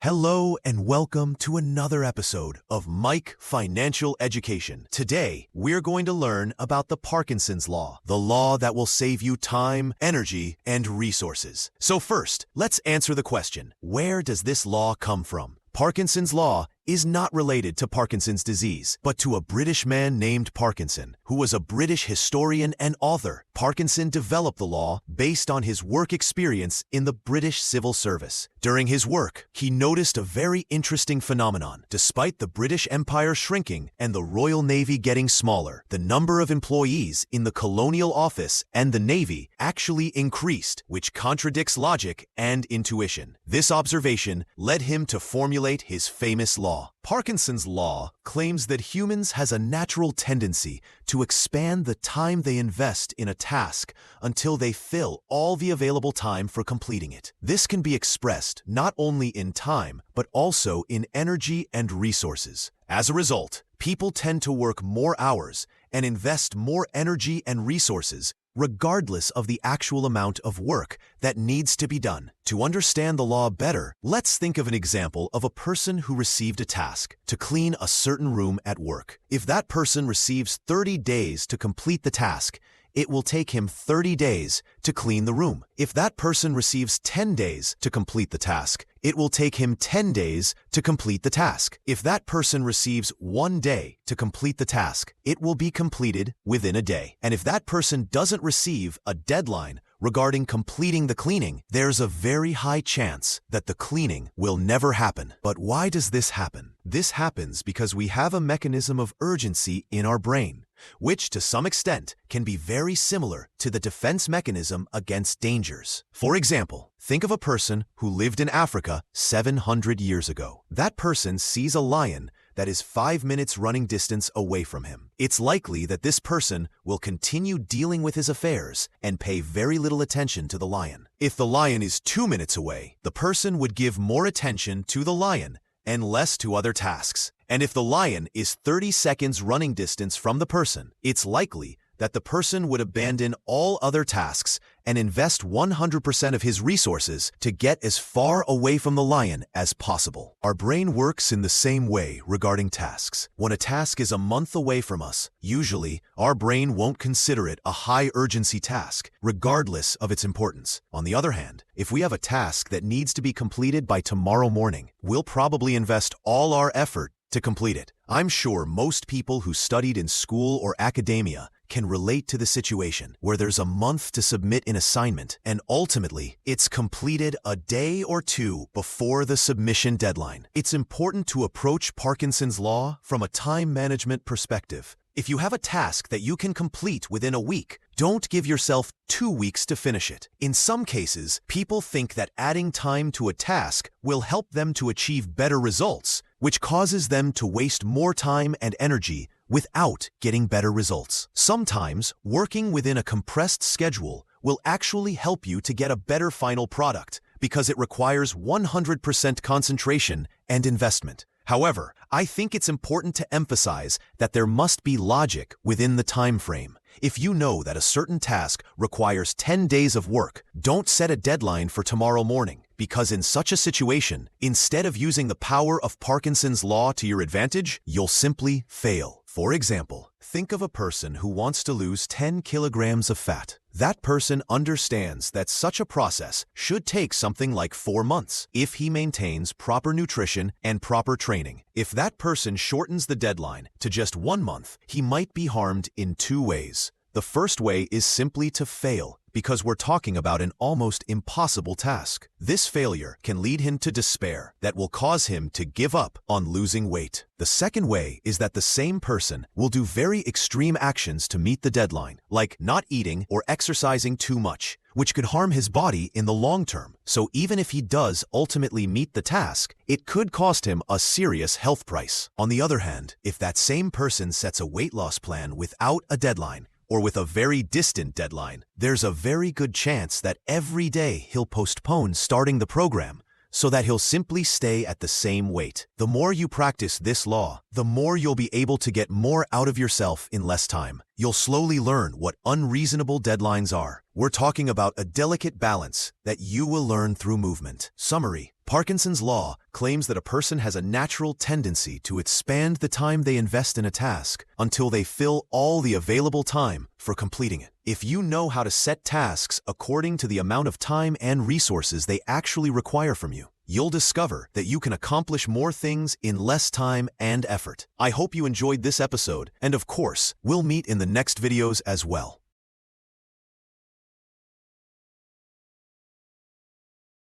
Hello and welcome to another episode of Mike Financial Education. Today, we're going to learn about the Parkinson's Law, the law that will save you time, energy, and resources. So first, let's answer the question, where does this law come from? Parkinson's Law is not related to Parkinson's disease, but to a British man named Parkinson, who was a British historian and author. Parkinson developed the law based on his work experience in the British civil service. During his work, he noticed a very interesting phenomenon. Despite the British Empire shrinking and the Royal Navy getting smaller, the number of employees in the Colonial Office and the Navy actually increased, which contradicts logic and intuition. This observation led him to formulate his famous law. Parkinson's Law claims that humans has a natural tendency to expand the time they invest in a task until they fill all the available time for completing it. This can be expressed not only in time, but also in energy and resources. As a result, people tend to work more hours and invest more energy and resources regardless of the actual amount of work that needs to be done. To understand the law better, let's think of an example of a person who received a task to clean a certain room at work. If that person receives 30 days to complete the task, it will take him 30 days to clean the room. If that person receives 10 days to complete the task, it will take him 10 days to complete the task. If that person receives 1 day to complete the task, it will be completed within a day. And if that person doesn't receive a deadline regarding completing the cleaning, there's a very high chance that the cleaning will never happen. But why does this happen? This happens because we have a mechanism of urgency in our brain, which to some extent can be very similar to the defense mechanism against dangers. For example, think of a person who lived in Africa 700 years ago. That person sees a lion that is 5 minutes running distance away from him. It's likely that this person will continue dealing with his affairs and pay very little attention to the lion. If the lion is 2 minutes away, the person would give more attention to the lion and less to other tasks. And if the lion is 30 seconds running distance from the person, it's likely that the person would abandon all other tasks and invest 100% of his resources to get as far away from the lion as possible. Our brain works in the same way regarding tasks. When a task is a month away from us, usually our brain won't consider it a high urgency task, regardless of its importance. On the other hand, if we have a task that needs to be completed by tomorrow morning, we'll probably invest all our effort to complete it. I'm sure most people who studied in school or academia can relate to the situation where there's a month to submit an assignment and ultimately it's completed a day or two before the submission deadline. It's important to approach Parkinson's Law from a time management perspective. If you have a task that you can complete within a week, don't give yourself 2 weeks to finish it. In some cases, people think that adding time to a task will help them to achieve better results, which causes them to waste more time and energy without getting better results. Sometimes, working within a compressed schedule will actually help you to get a better final product because it requires 100% concentration and investment. However, I think it's important to emphasize that there must be logic within the time frame. If you know that a certain task requires 10 days of work, don't set a deadline for tomorrow morning, because in such a situation, instead of using the power of Parkinson's Law to your advantage, you'll simply fail. For example, think of a person who wants to lose 10 kilograms of fat. That person understands that such a process should take something like 4 months if he maintains proper nutrition and proper training. If that person shortens the deadline to just 1 month, he might be harmed in 2 ways. The first way is simply to fail, because we're talking about an almost impossible task. This failure can lead him to despair that will cause him to give up on losing weight. The second way is that the same person will do very extreme actions to meet the deadline, like not eating or exercising too much, which could harm his body in the long term. So even if he does ultimately meet the task, it could cost him a serious health price. On the other hand, if that same person sets a weight loss plan without a deadline, or with a very distant deadline, there's a very good chance that every day he'll postpone starting the program so that he'll simply stay at the same weight. The more you practice this law, the more you'll be able to get more out of yourself in less time. You'll slowly learn what unreasonable deadlines are. We're talking about a delicate balance that you will learn through movement. Summary: Parkinson's law claims that a person has a natural tendency to expand the time they invest in a task until they fill all the available time for completing it. If you know how to set tasks according to the amount of time and resources they actually require from you, you'll discover that you can accomplish more things in less time and effort. I hope you enjoyed this episode, and of course, we'll meet in the next videos as well.